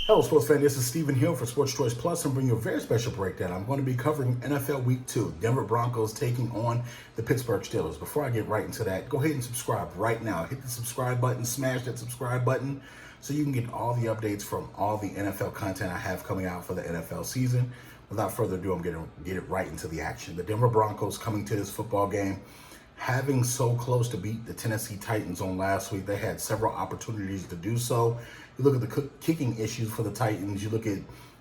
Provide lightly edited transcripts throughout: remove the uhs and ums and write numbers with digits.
Hello, sports fan. This is Stephen Hill for Sports Choice Plus. I'm bringing you a very special breakdown. I'm going to be covering NFL Week 2, Denver Broncos taking on the Pittsburgh Steelers. Before I get right into that, go ahead and subscribe right now. Hit the subscribe button, smash that subscribe button so you can get all the updates from all the NFL content I have coming out for the NFL season. Without further ado, I'm going to get it right into the action. The Denver Broncos coming to this football game, having so close to beat the Tennessee Titans on last week. They had several opportunities to do so. You look at the kicking issues for the Titans. You look at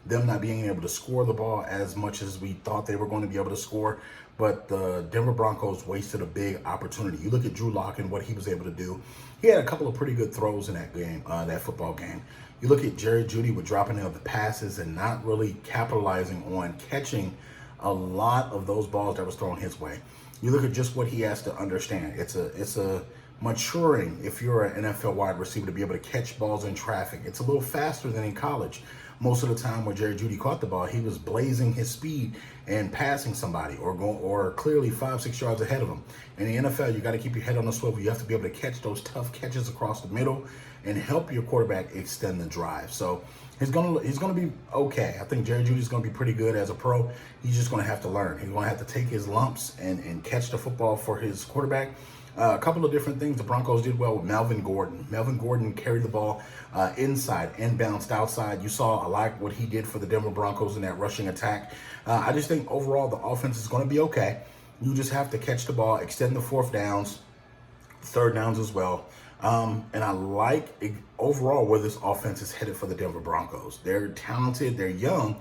them not being able to score the ball as much as we thought they were going to be able to score. But the Denver Broncos wasted a big opportunity. You look at Drew Lock and what he was able to do. He had a couple of pretty good throws in that game, that football game. You look at Jerry Jeudy with dropping of the passes and not really capitalizing on catching a lot of those balls that was thrown his way. You look at just what he has to understand. It's a maturing, if you're an NFL wide receiver, to be able to catch balls in traffic. It's a little faster than in college. Most of the time when Jerry Jeudy caught the ball, he was blazing his speed and passing somebody or clearly 5-6 yards ahead of him. In the NFL, you got to keep your head on the swivel. You have to be able to catch those tough catches across the middle and help your quarterback extend the drive. So he's gonna be okay. I think Jerry Jeudy's gonna be pretty good as a pro. He's just gonna have to learn. He's gonna have to take his lumps and catch the football for his quarterback. A couple of different things the Broncos did well with Melvin Gordon. Melvin Gordon carried the ball inside and bounced outside. You saw a lot what he did for the Denver Broncos in that rushing attack. I just think overall the offense is going to be okay. You just have to catch the ball, extend the fourth downs, third downs as well. And I like overall where this offense is headed for the Denver Broncos. They're talented, they're young,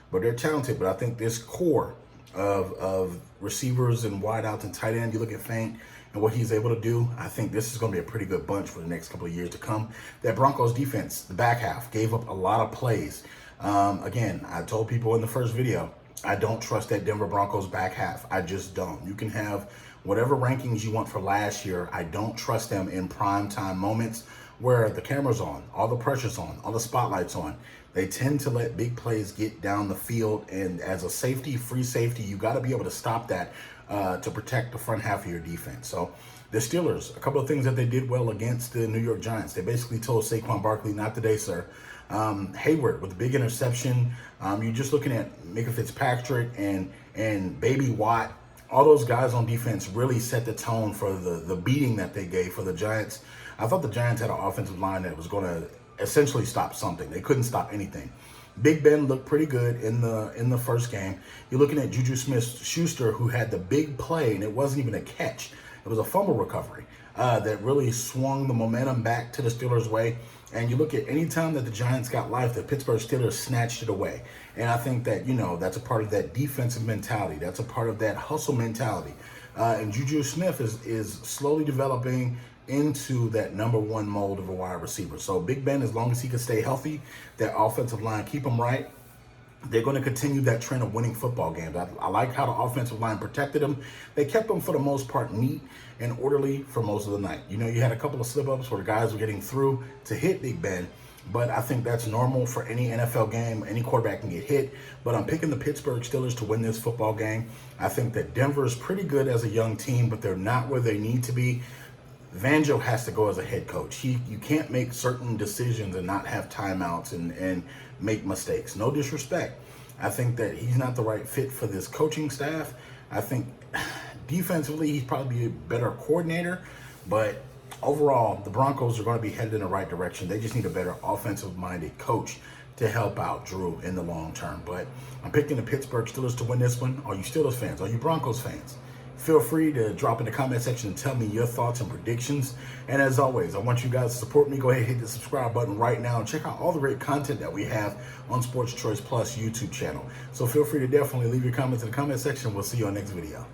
but they're talented. But I think this core of receivers and wideouts and tight end, you look at Fant and what he's able to do, I think this is going to be a pretty good bunch for the next couple of years to come. That Broncos defense, the back half, gave up a lot of plays. Again, I told people in the first video, I don't trust that Denver Broncos back half. I just don't. You can have whatever rankings you want for last year. I don't trust them in prime time moments where the camera's on, all the pressure's on, all the spotlight's on. They tend to let big plays get down the field, and as a safety, free safety, you got to be able to stop that to protect the front half of your defense. So the Steelers, a couple of things that they did well against the New York Giants. They basically told Saquon Barkley, not today, sir. Hayward with the big interception. You're just looking at Micah Fitzpatrick and Baby Watt. All those guys on defense really set the tone for the beating that they gave for the Giants. I thought the Giants had an offensive line that was going to essentially stop something. They couldn't stop anything. Big Ben looked pretty good in the first game. You're looking at Juju Smith-Schuster, who had the big play, and it wasn't even a catch. It was a fumble recovery that really swung the momentum back to the Steelers' way. And you look at any time that the Giants got life, the Pittsburgh Steelers snatched it away. And I think that, that's a part of that defensive mentality. That's a part of that hustle mentality. And Juju Smith is slowly developing into that number one mold of a wide receiver. So Big Ben, as long as he can stay healthy, that offensive line, keep him right, they're going to continue that trend of winning football games. I like how the offensive line protected them. They kept them, for the most part, neat and orderly for most of the night. You had a couple of slip-ups where the guys were getting through to hit Big Ben, but I think that's normal for any NFL game. Any quarterback can get hit, but I'm picking the Pittsburgh Steelers to win this football game. I think that Denver is pretty good as a young team, but they're not where they need to be. Vanjo has to go as a head coach. You can't make certain decisions and not have timeouts and make mistakes. No disrespect. I think that he's not the right fit for this coaching staff. I think defensively he's probably a better coordinator, but overall the Broncos are going to be headed in the right direction. They just need a better offensive-minded coach to help out Drew in the long term. But I'm picking the Pittsburgh Steelers to win this one. Are you Steelers fans? Are you Broncos fans? Feel free to drop in the comment section and tell me your thoughts and predictions. And as always, I want you guys to support me. Go ahead and hit the subscribe button right now and check out all the great content that we have on Sports Choice Plus YouTube channel. So feel free to definitely leave your comments in the comment section. We'll see you on the next video.